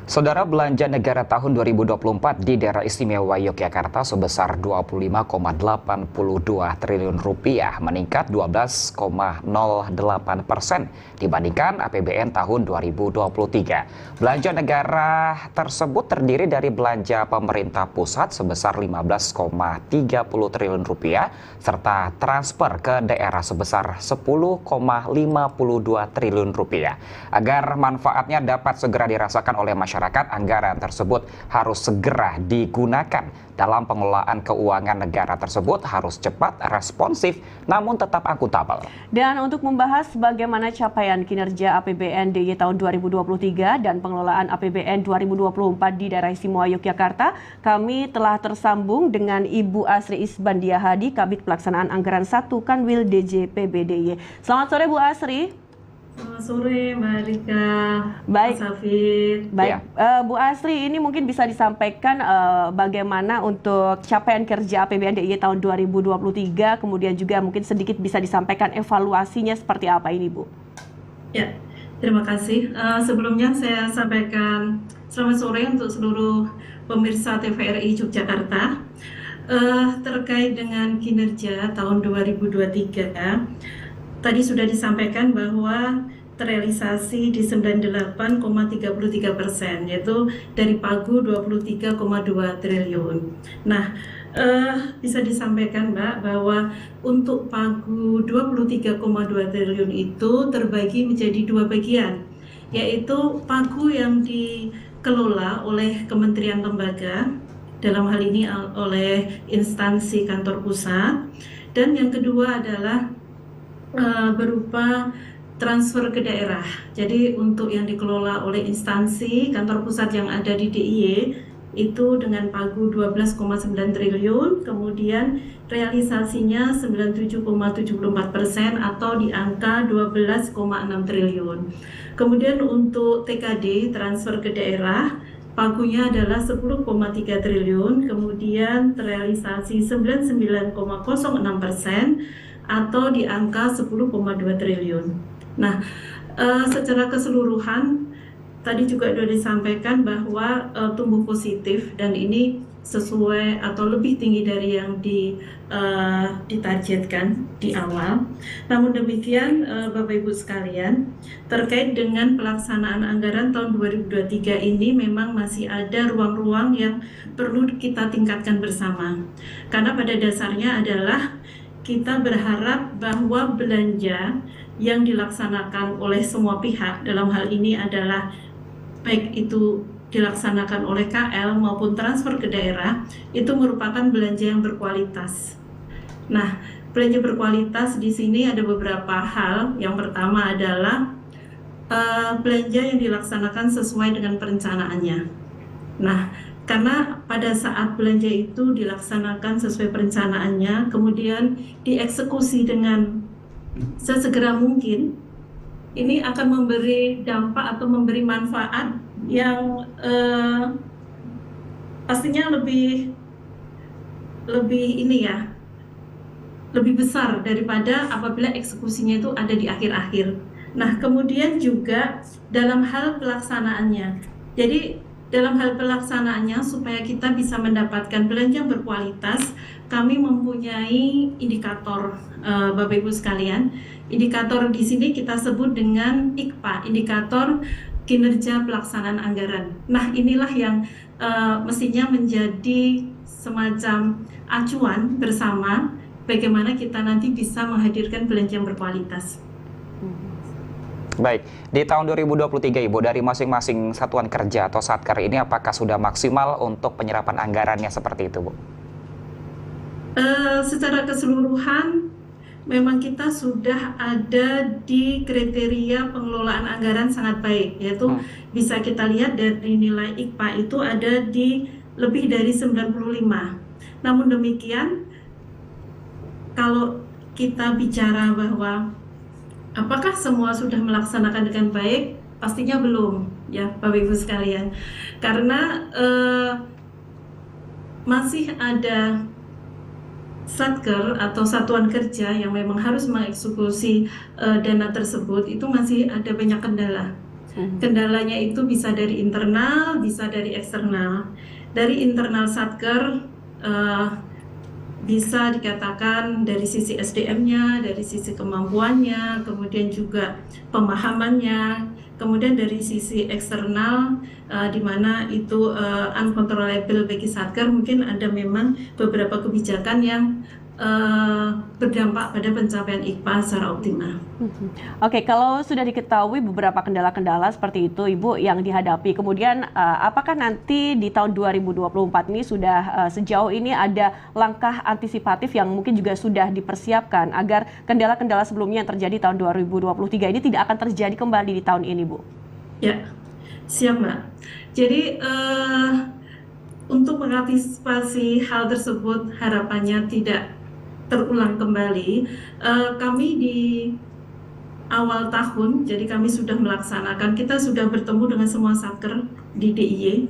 Saudara, belanja negara tahun 2024 di Daerah Istimewa Yogyakarta sebesar 25,82 triliun rupiah, meningkat 12,08% dibandingkan APBN tahun 2023. Belanja negara tersebut terdiri dari belanja pemerintah pusat sebesar 15,30 triliun rupiah serta transfer ke daerah sebesar 10,52 triliun rupiah. Agar manfaatnya dapat segera dirasakan oleh masyarakat, anggaran tersebut harus segera digunakan. Dalam pengelolaan keuangan negara tersebut harus cepat, responsif, namun tetap akuntabel. Dan untuk membahas bagaimana capaian kinerja APBN DIY tahun 2023 dan pengelolaan APBN 2024 di Daerah Istimewa Yogyakarta, kami telah tersambung dengan Ibu Asri Isbandia Hadi, Kabid Pelaksanaan Anggaran 1 Kanwil DJPB DIY. Selamat sore Bu Asri. Selamat sore Mbak Rika, Baik. Mas Hafid. Baik, Bu Asri, ini mungkin bisa disampaikan bagaimana untuk capaian kerja APBN DIY tahun 2023, kemudian juga mungkin sedikit bisa disampaikan evaluasinya seperti apa ini, Bu? Ya, terima kasih. Sebelumnya saya sampaikan selamat sore untuk seluruh pemirsa TVRI Yogyakarta. Terkait dengan kinerja tahun 2023, tadi sudah disampaikan bahwa terrealisasi di 98,33%, yaitu dari pagu 23,2 triliun. Nah, bisa disampaikan Mbak bahwa untuk pagu 23,2 triliun itu terbagi menjadi dua bagian, yaitu pagu yang dikelola oleh kementerian lembaga, dalam hal ini oleh instansi kantor pusat, dan yang kedua adalah berupa transfer ke daerah. Jadi untuk yang dikelola oleh instansi kantor pusat yang ada di DIY itu dengan pagu 12,9 triliun, kemudian realisasinya 97,74% atau di angka 12,6 triliun. Kemudian untuk TKD, transfer ke daerah, pagunya adalah 10,3 triliun, kemudian terrealisasi 99,06% atau di angka 10,2 triliun. Nah, secara keseluruhan tadi juga sudah disampaikan bahwa tumbuh positif dan ini sesuai atau lebih tinggi dari yang ditargetkan di awal. Namun demikian, Bapak Ibu sekalian, terkait dengan pelaksanaan anggaran tahun 2023 ini memang masih ada ruang-ruang yang perlu kita tingkatkan bersama. Karena pada dasarnya adalah kita berharap bahwa belanja yang dilaksanakan oleh semua pihak, dalam hal ini adalah baik itu dilaksanakan oleh KL maupun transfer ke daerah, itu merupakan belanja yang berkualitas. Nah, belanja berkualitas di sini ada beberapa hal. Yang pertama adalah belanja yang dilaksanakan sesuai dengan perencanaannya. Nah, karena pada saat belanja itu dilaksanakan sesuai perencanaannya, kemudian dieksekusi dengan sesegera mungkin, ini akan memberi dampak atau memberi manfaat yang pastinya lebih besar daripada apabila eksekusinya itu ada di akhir-akhir. Nah, kemudian juga dalam hal pelaksanaannya. Jadi dalam hal pelaksanaannya, supaya kita bisa mendapatkan belanja yang berkualitas, kami mempunyai indikator, Bapak Ibu sekalian. Indikator di sini kita sebut dengan IKPA, indikator kinerja pelaksanaan anggaran. Nah, inilah yang mestinya menjadi semacam acuan bersama bagaimana kita nanti bisa menghadirkan belanja yang berkualitas. Baik, di tahun 2023 Ibu, dari masing-masing satuan kerja atau satker ini apakah sudah maksimal untuk penyerapan anggarannya seperti itu, Bu? Secara keseluruhan, memang kita sudah ada di kriteria pengelolaan anggaran sangat baik, yaitu bisa kita lihat dari nilai IKPA itu ada di lebih dari 95. Namun demikian, kalau kita bicara bahwa apakah semua sudah melaksanakan dengan baik? Pastinya belum, ya Bapak Ibu sekalian. Karena masih ada satker atau satuan kerja yang memang harus mengeksekusi dana tersebut, itu masih ada banyak kendala. Kendalanya itu bisa dari internal, bisa dari eksternal. Dari internal Satker bisa dikatakan dari sisi SDM-nya, dari sisi kemampuannya, kemudian juga pemahamannya, kemudian dari sisi eksternal di mana itu uncontrollable bagi Satker, mungkin ada memang beberapa kebijakan yang berdampak pada pencapaian IKPA secara optimal. Oke, kalau sudah diketahui beberapa kendala-kendala seperti itu, Ibu, yang dihadapi, kemudian apakah nanti di tahun 2024 ini sudah sejauh ini ada langkah antisipatif yang mungkin juga sudah dipersiapkan agar kendala-kendala sebelumnya yang terjadi tahun 2023 ini tidak akan terjadi kembali di tahun ini, Bu? Ya, siap, Mbak. Jadi untuk mengantisipasi hal tersebut harapannya tidak terulang kembali, kami di awal tahun, jadi kami sudah melaksanakan, kita sudah bertemu dengan semua Satker di DIY,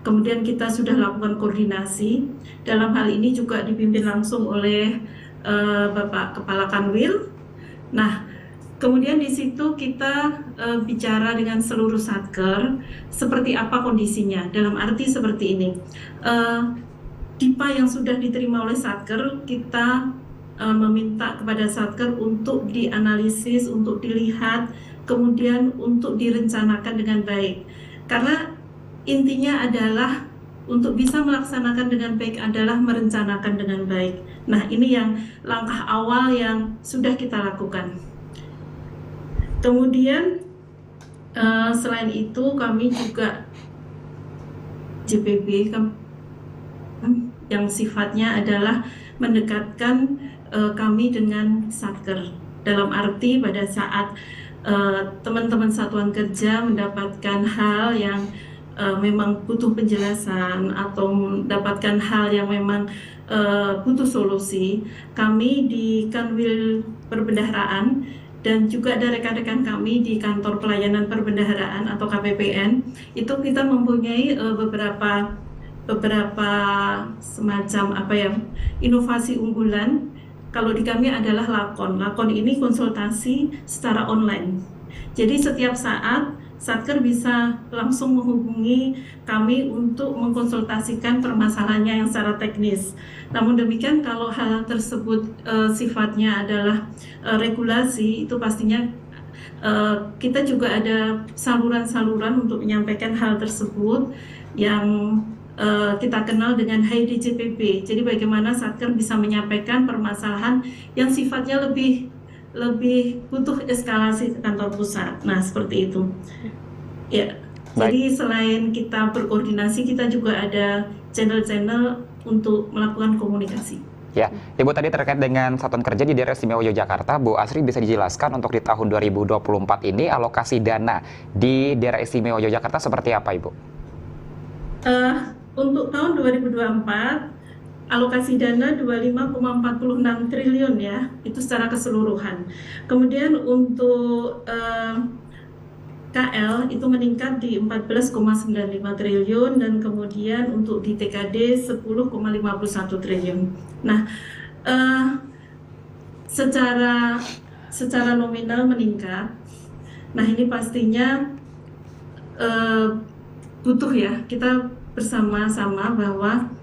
kemudian kita sudah lakukan koordinasi, dalam hal ini juga dipimpin langsung oleh Bapak Kepala Kanwil. Nah, kemudian di situ kita bicara dengan seluruh Satker, seperti apa kondisinya, dalam arti seperti ini. DIPA yang sudah diterima oleh Satker, kita meminta kepada Satker untuk dianalisis, untuk dilihat, kemudian untuk direncanakan dengan baik. Karena intinya adalah untuk bisa melaksanakan dengan baik adalah merencanakan dengan baik. Nah, ini yang langkah awal yang sudah kita lakukan. Kemudian selain itu kami juga JPB yang sifatnya adalah mendekatkan kami dengan Satker, dalam arti pada saat teman-teman satuan kerja mendapatkan hal yang memang butuh penjelasan atau mendapatkan hal yang memang butuh solusi, kami di Kanwil Perbendaharaan dan juga ada rekan-rekan kami di Kantor Pelayanan Perbendaharaan atau KPPN, itu kita mempunyai beberapa semacam inovasi unggulan. Kalau di kami adalah lakon. Lakon ini konsultasi secara online. Jadi setiap saat Satker bisa langsung menghubungi kami untuk mengkonsultasikan permasalahannya yang secara teknis. Namun demikian kalau hal tersebut sifatnya adalah regulasi, itu pastinya kita juga ada saluran-saluran untuk menyampaikan hal tersebut yang kita kenal dengan HDJPP. Jadi bagaimana Satker bisa menyampaikan permasalahan yang sifatnya lebih butuh eskalasi ke kantor pusat. Nah, seperti itu. Ya. Jadi selain kita berkoordinasi, kita juga ada channel-channel untuk melakukan komunikasi. Ya, Ibu tadi terkait dengan satuan kerja di Daerah Istimewa Yogyakarta, Bu Asri bisa dijelaskan untuk di tahun 2024 ini alokasi dana di Daerah Istimewa Yogyakarta seperti apa, Ibu? Untuk tahun 2024, alokasi dana 25,46 triliun ya, itu secara keseluruhan. Kemudian untuk KL itu meningkat di 14,95 triliun dan kemudian untuk di TKD 10,51 triliun. Nah, secara nominal meningkat. Nah, ini pastinya butuh ya, kita bersama-sama bahwa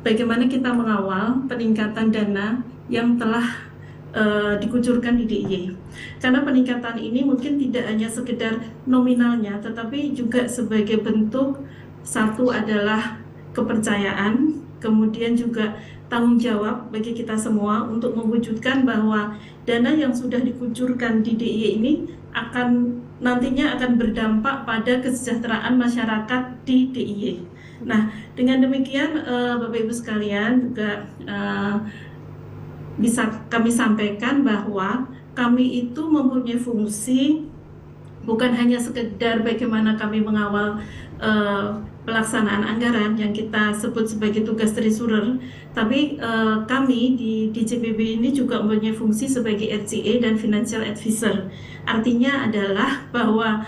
bagaimana kita mengawal peningkatan dana yang telah dikucurkan di DIY. Karena peningkatan ini mungkin tidak hanya sekedar nominalnya, tetapi juga sebagai bentuk, satu adalah kepercayaan, kemudian juga tanggung jawab bagi kita semua untuk mewujudkan bahwa dana yang sudah dikucurkan di DIY ini nantinya akan berdampak pada kesejahteraan masyarakat di DIY. Nah, dengan demikian Bapak Ibu sekalian juga bisa kami sampaikan bahwa kami itu mempunyai fungsi bukan hanya sekedar bagaimana kami mengawal pelaksanaan anggaran yang kita sebut sebagai tugas treasurer, tapi kami di DJPB ini juga mempunyai fungsi sebagai RCA dan financial advisor. Artinya adalah bahwa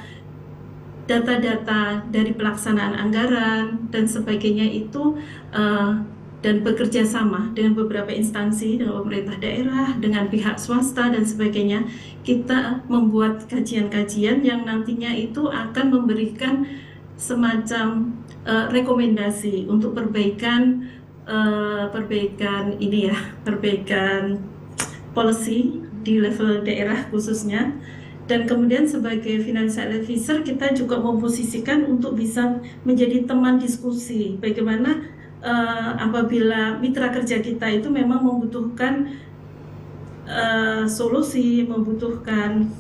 data-data dari pelaksanaan anggaran dan sebagainya itu dan bekerja sama dengan beberapa instansi, dengan pemerintah daerah, dengan pihak swasta dan sebagainya, kita membuat kajian-kajian yang nantinya itu akan memberikan semacam rekomendasi untuk perbaikan policy di level daerah khususnya. Dan kemudian sebagai financial advisor kita juga memposisikan untuk bisa menjadi teman diskusi bagaimana apabila mitra kerja kita itu memang membutuhkan solusi, membutuhkan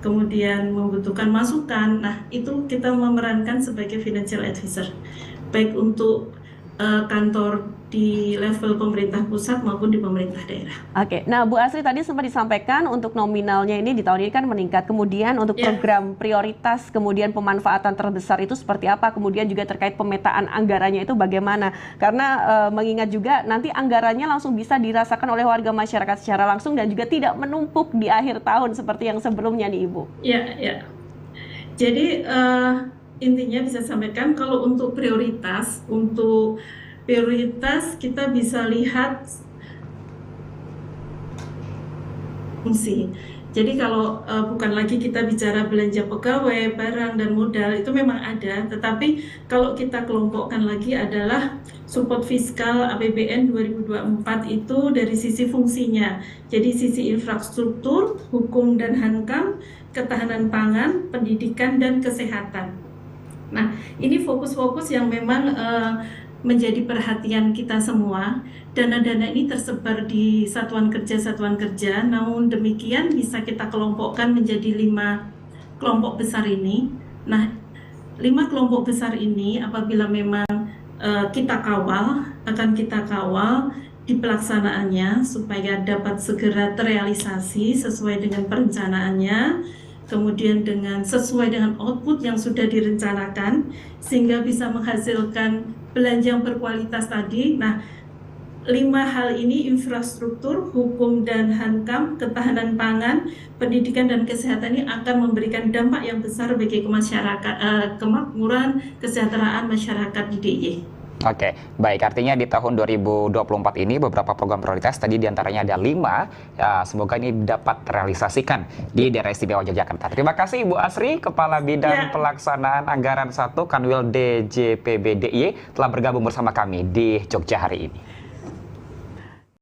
kemudian membutuhkan masukan. Nah, itu kita memerankan sebagai financial advisor, baik untuk kantor di level pemerintah pusat maupun di pemerintah daerah. Oke, nah Bu Asri tadi sempat disampaikan untuk nominalnya ini di tahun ini kan meningkat. Kemudian untuk program prioritas, kemudian pemanfaatan terbesar itu seperti apa? Kemudian juga terkait pemetaan anggarannya itu bagaimana? Karena mengingat juga nanti anggarannya langsung bisa dirasakan oleh warga masyarakat secara langsung dan juga tidak menumpuk di akhir tahun seperti yang sebelumnya nih Ibu. Ya. Jadi intinya bisa sampaikan kalau untuk prioritas kita bisa lihat fungsi. Jadi kalau bukan lagi kita bicara belanja pegawai, barang dan modal itu memang ada, tetapi kalau kita kelompokkan lagi adalah support fiskal APBN 2024 itu dari sisi fungsinya. Jadi sisi infrastruktur, hukum dan hankam, ketahanan pangan, pendidikan dan kesehatan. Nah, ini fokus-fokus yang memang menjadi perhatian kita semua. Dana-dana ini tersebar di satuan kerja, namun demikian bisa kita kelompokkan menjadi 5 kelompok besar ini. Nah, 5 kelompok besar ini apabila memang akan kita kawal di pelaksanaannya supaya dapat segera terrealisasi sesuai dengan perencanaannya, kemudian sesuai dengan output yang sudah direncanakan, sehingga bisa menghasilkan belanja yang berkualitas tadi. Nah, 5 hal ini, infrastruktur, hukum dan hankam, ketahanan pangan, pendidikan dan kesehatan, ini akan memberikan dampak yang besar bagi kemakmuran, kesejahteraan masyarakat di DIY. Oke, baik. Artinya di tahun 2024 ini beberapa program prioritas, tadi diantaranya ada 5, semoga ini dapat terrealisasikan di daerah istimewa Yogyakarta. Terima kasih Ibu Asri, Kepala Bidang Pelaksanaan Anggaran 1 Kanwil DJPB DIY telah bergabung bersama kami di Jogja hari ini.